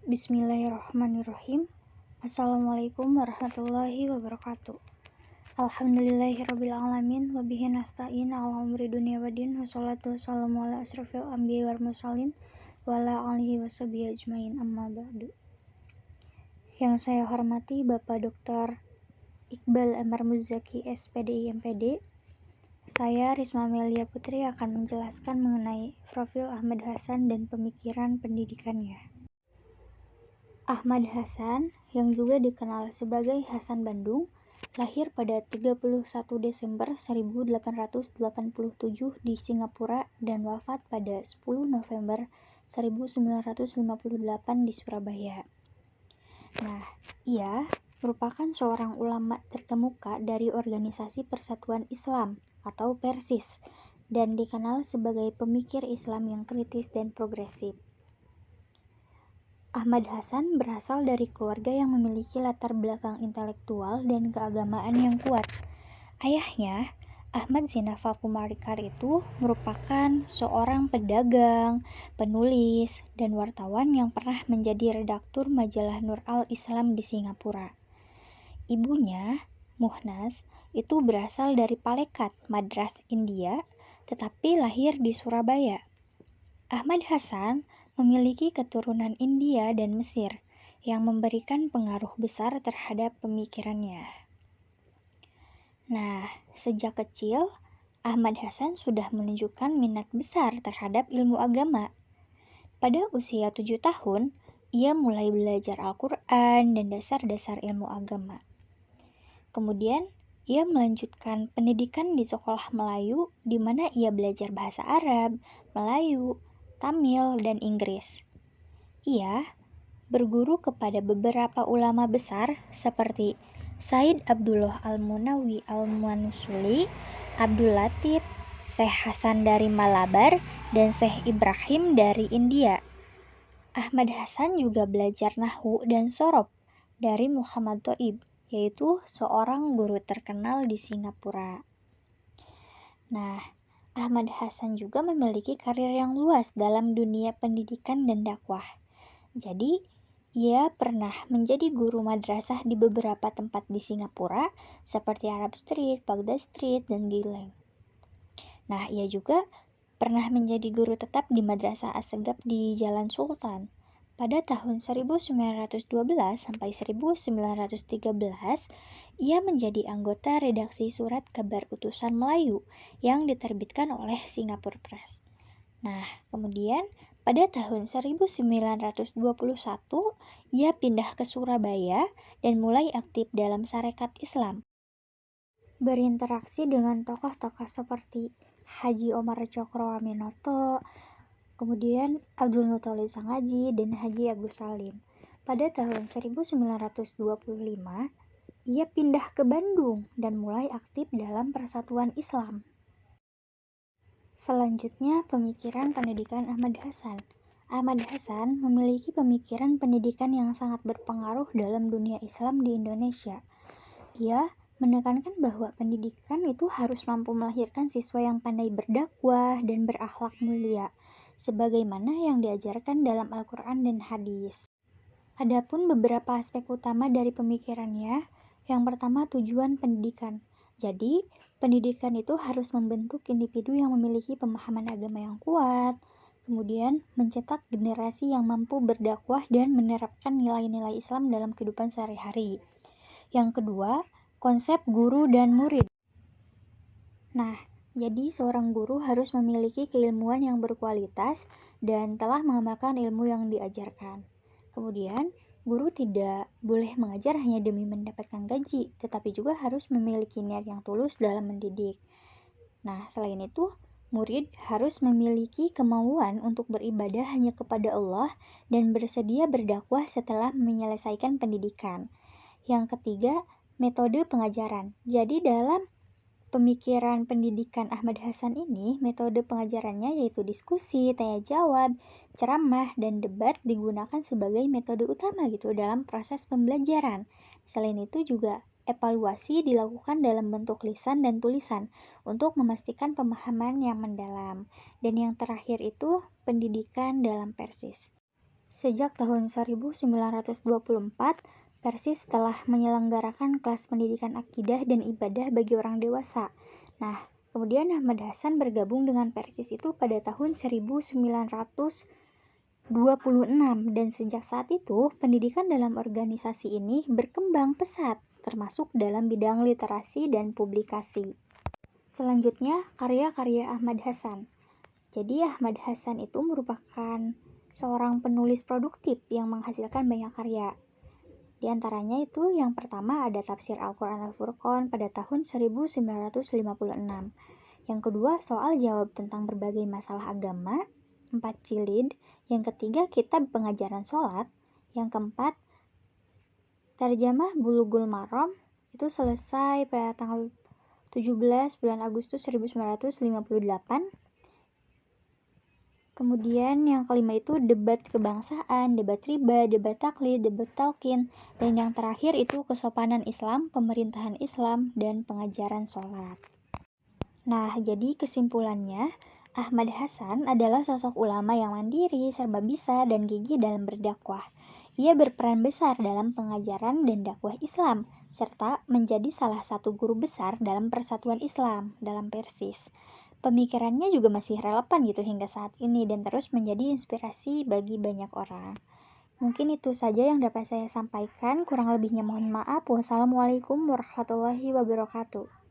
Bismillahirrahmanirrahim. Assalamualaikum warahmatullahi wabarakatuh. Alhamdulillahirrabbilalamin. Wabihi nasta'in ala umri dunia wadin. Wassalatu wassalamu ala asrafil anbiya wal mursalin wa ala alihi washabihi ajmain, amma ba'du. Yang saya hormati Bapak Dr. Iqbal Amar Muzaki, SPDI MPD. Saya Risma Amelia Putri akan menjelaskan mengenai profil Ahmad Hasan dan pemikiran pendidikannya. Ahmad Hasan, yang juga dikenal sebagai Hasan Bandung, lahir pada 31 Desember 1887 di Singapura dan wafat pada 10 November 1958 di Surabaya. Nah, ia merupakan seorang ulama terkemuka dari Organisasi Persatuan Islam atau Persis dan dikenal sebagai pemikir Islam yang kritis dan progresif. Ahmad Hasan berasal dari keluarga yang memiliki latar belakang intelektual dan keagamaan yang kuat. Ayahnya, Ahmad Zinafa Pumarikar itu merupakan seorang pedagang, penulis, dan wartawan yang pernah menjadi redaktur majalah Nur al-Islam di Singapura. Ibunya, Muhnas, itu berasal dari Palekat, Madras, India, tetapi lahir di Surabaya. Ahmad Hasan memiliki keturunan India dan Mesir yang memberikan pengaruh besar terhadap pemikirannya. Nah, sejak kecil, Ahmad Hasan sudah menunjukkan minat besar terhadap ilmu agama. Pada usia 7 tahun, ia mulai belajar Al-Quran dan dasar-dasar ilmu agama. Kemudian, ia melanjutkan pendidikan di sekolah Melayu, di mana ia belajar bahasa Arab, Melayu, Tamil, dan Inggris. Ia berguru kepada beberapa ulama besar seperti Said Abdullah Al-Munawi Al-Manusuli, Abdul Latif, Syekh Hasan dari Malabar, dan Syekh Ibrahim dari India. Ahmad Hasan juga belajar Nahwu dan Sorob dari Muhammad Thoib, yaitu seorang guru terkenal di Singapura. Nah, Ahmad Hasan juga memiliki karir yang luas dalam dunia pendidikan dan dakwah. Jadi, ia pernah menjadi guru madrasah di beberapa tempat di Singapura, seperti Arab Street, Baghdad Street, dan Geylang. Nah, ia juga pernah menjadi guru tetap di Madrasah As-Segaf di Jalan Sultan. Pada tahun 1912 sampai 1913, ia menjadi anggota redaksi surat kabar utusan Melayu yang diterbitkan oleh Singapore Press. Nah, kemudian pada tahun 1921, ia pindah ke Surabaya dan mulai aktif dalam Sarekat Islam. Berinteraksi dengan tokoh-tokoh seperti Haji Omar Cokroaminoto, kemudian Abdul Muthalib Sangaji, dan Haji Agus Salim. Pada tahun 1925, ia pindah ke Bandung dan mulai aktif dalam Persatuan Islam. Selanjutnya, pemikiran pendidikan Ahmad Hasan. Ahmad Hasan memiliki pemikiran pendidikan yang sangat berpengaruh dalam dunia Islam di Indonesia. Ia menekankan bahwa pendidikan itu harus mampu melahirkan siswa yang pandai berdakwah dan berakhlak mulia, sebagaimana yang diajarkan dalam Al-Quran dan hadis. Adapun beberapa aspek utama dari pemikirannya, yang pertama tujuan pendidikan. Jadi, pendidikan itu harus membentuk individu yang memiliki pemahaman agama yang kuat, kemudian mencetak generasi yang mampu berdakwah dan menerapkan nilai-nilai Islam dalam kehidupan sehari-hari. Yang kedua, konsep guru dan murid. Nah, jadi seorang guru harus memiliki keilmuan yang berkualitas dan telah mengamalkan ilmu yang diajarkan. Kemudian, guru tidak boleh mengajar hanya demi mendapatkan gaji, tetapi juga harus memiliki niat yang tulus dalam mendidik. Nah, selain itu, murid harus memiliki kemauan untuk beribadah hanya kepada Allah dan bersedia berdakwah setelah menyelesaikan pendidikan. Yang ketiga, metode pengajaran. Jadi dalam pemikiran pendidikan Ahmad Hasan ini, metode pengajarannya yaitu diskusi, tanya jawab, ceramah, dan debat digunakan sebagai metode utama dalam proses pembelajaran. Selain itu juga evaluasi dilakukan dalam bentuk lisan dan tulisan untuk memastikan pemahaman yang mendalam. Dan yang terakhir itu pendidikan dalam Persis. Sejak tahun 1924, Persis telah menyelenggarakan kelas pendidikan akidah dan ibadah bagi orang dewasa. Nah, kemudian Ahmad Hasan bergabung dengan Persis itu pada tahun 1926 dan sejak saat itu pendidikan dalam organisasi ini berkembang pesat, termasuk dalam bidang literasi dan publikasi. Selanjutnya, karya-karya Ahmad Hasan. Jadi Ahmad Hasan itu merupakan seorang penulis produktif yang menghasilkan banyak karya. Di antaranya itu yang pertama ada Tafsir Al-Quran Al-Furqan pada tahun 1956. Yang kedua soal jawab tentang berbagai masalah agama, 4 jilid. Yang ketiga kitab pengajaran sholat. Yang keempat Tarjamah Bulughul Maram, itu selesai pada tanggal 17 bulan Agustus 1958. Kemudian yang kelima itu debat kebangsaan, debat riba, debat taklid, debat talqin, dan yang terakhir itu kesopanan Islam, pemerintahan Islam, dan pengajaran sholat. Nah, jadi kesimpulannya, Ahmad Hasan adalah sosok ulama yang mandiri, serba bisa, dan gigih dalam berdakwah. Ia berperan besar dalam pengajaran dan dakwah Islam, serta menjadi salah satu guru besar dalam persatuan Islam dalam Persis. Pemikirannya juga masih relevan gitu hingga saat ini dan terus menjadi inspirasi bagi banyak orang. Mungkin itu saja yang dapat saya sampaikan, kurang lebihnya mohon maaf. Wassalamualaikum warahmatullahi wabarakatuh.